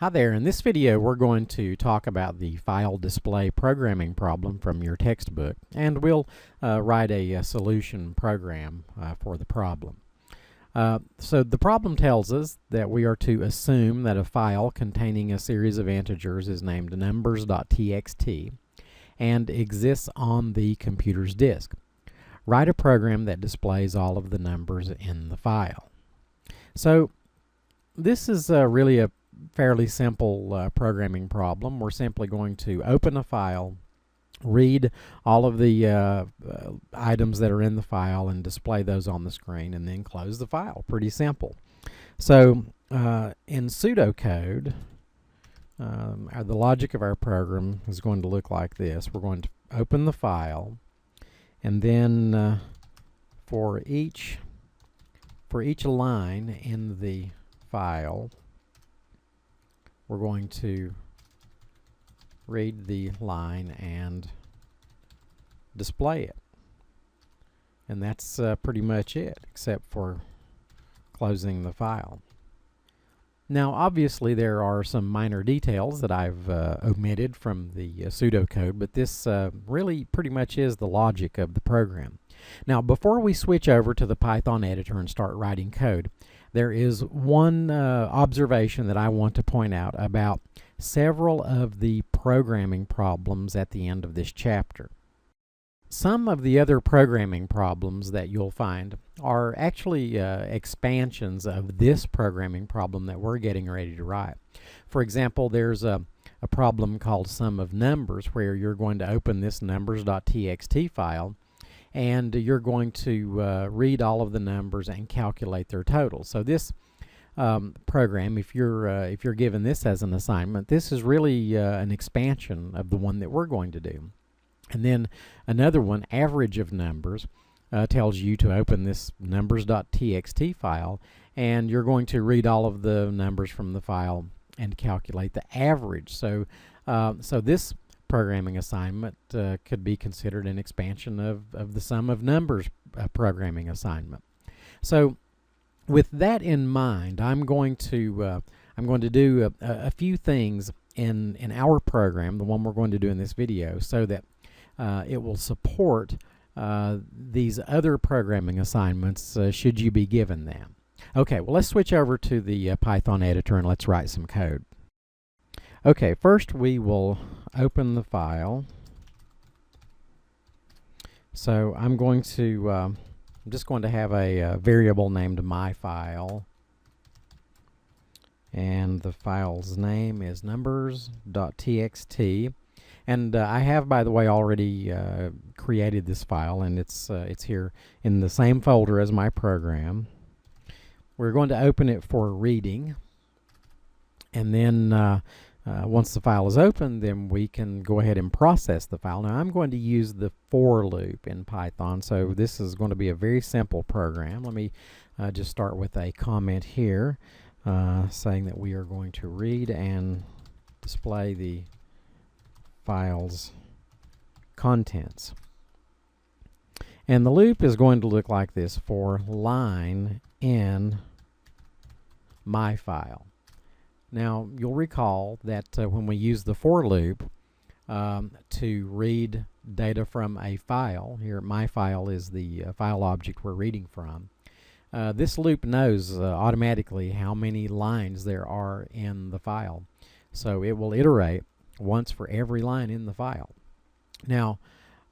Hi there, in this video we're going to talk about the file display programming problem from your textbook, and we'll write a solution program for the problem. So the problem tells us that we are to assume that a file containing a series of integers is named numbers.txt and exists on the computer's disk. Write a program that displays all of the numbers in the file. So this is really a fairly simple programming problem. We're simply going to open a file, read all of the items that are in the file and display those on the screen, and then close the file. Pretty simple. So in pseudocode, the logic of our program is going to look like this. We're going to open the file, and then for each line in the file, we're going to read the line and display it. And that's pretty much it, except for closing the file. Now, obviously, there are some minor details that I've omitted from the pseudocode, but this really pretty much is the logic of the program. Now, before we switch over to the Python editor and start writing code, there is one observation that I want to point out about several of the programming problems at the end of this chapter. Some of the other programming problems that you'll find are actually expansions of this programming problem that we're getting ready to write. For example, there's a problem called sum of numbers, where you're going to open this numbers.txt file and you're going to read all of the numbers and calculate their totals. So this program, if you're given this as an assignment, this is really an expansion of the one that we're going to do. And then another one, average of numbers, tells you to open this numbers.txt file, and you're going to read all of the numbers from the file and calculate the average. So this programming assignment could be considered an expansion of the sum of numbers programming assignment. So with that in mind, I'm going to do a few things in our program, the one we're going to do in this video, so that it will support these other programming assignments should you be given them. Okay, well, let's switch over to the Python editor and let's write some code. Okay, first we will open the file. So I'm just going to have a variable named myFile, and the file's name is numbers.txt. And I have, by the way, already created this file, and it's here in the same folder as my program. We're going to open it for reading, and then once the file is open, then we can go ahead and process the file. Now, I'm going to use the for loop in Python, so this is going to be a very simple program. Let me just start with a comment here saying that we are going to read and display the file's contents. And the loop is going to look like this for line in my file. Now, you'll recall that when we use the for loop to read data from a file, here my file is the file object we're reading from, this loop knows automatically how many lines there are in the file. So it will iterate once for every line in the file. Now,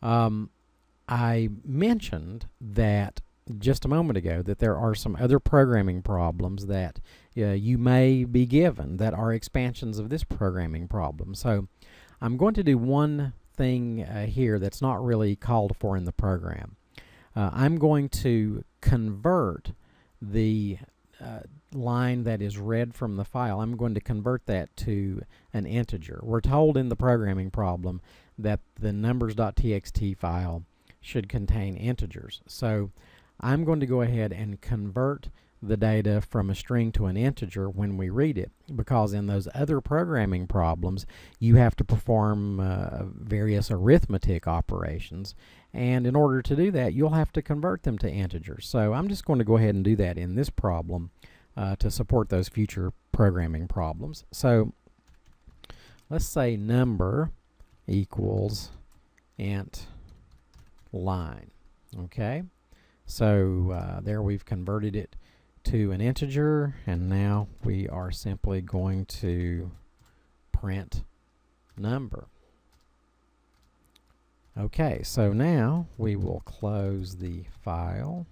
I mentioned that just a moment ago that there are some other programming problems that you may be given that are expansions of this programming problem. So I'm going to do one thing here that's not really called for in the program. I'm going to convert the line that is read from the file. I'm going to convert that to an integer. We're told in the programming problem that the numbers.txt file should contain integers. So I'm going to go ahead and convert the data from a string to an integer when we read it, because in those other programming problems you have to perform various arithmetic operations, and in order to do that you'll have to convert them to integers. So I'm just going to go ahead and do that in this problem to support those future programming problems. So let's say number equals int line. Okay, so there we've converted it to an integer, and now we are simply going to print number. Okay, so now we will close the file.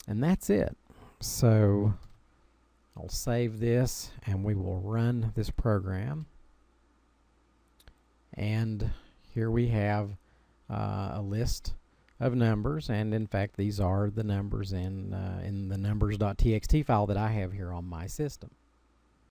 And that's it. So I'll save this and we will run this program. And here we have a list of numbers, and in fact these are the numbers in the numbers.txt file that I have here on my system.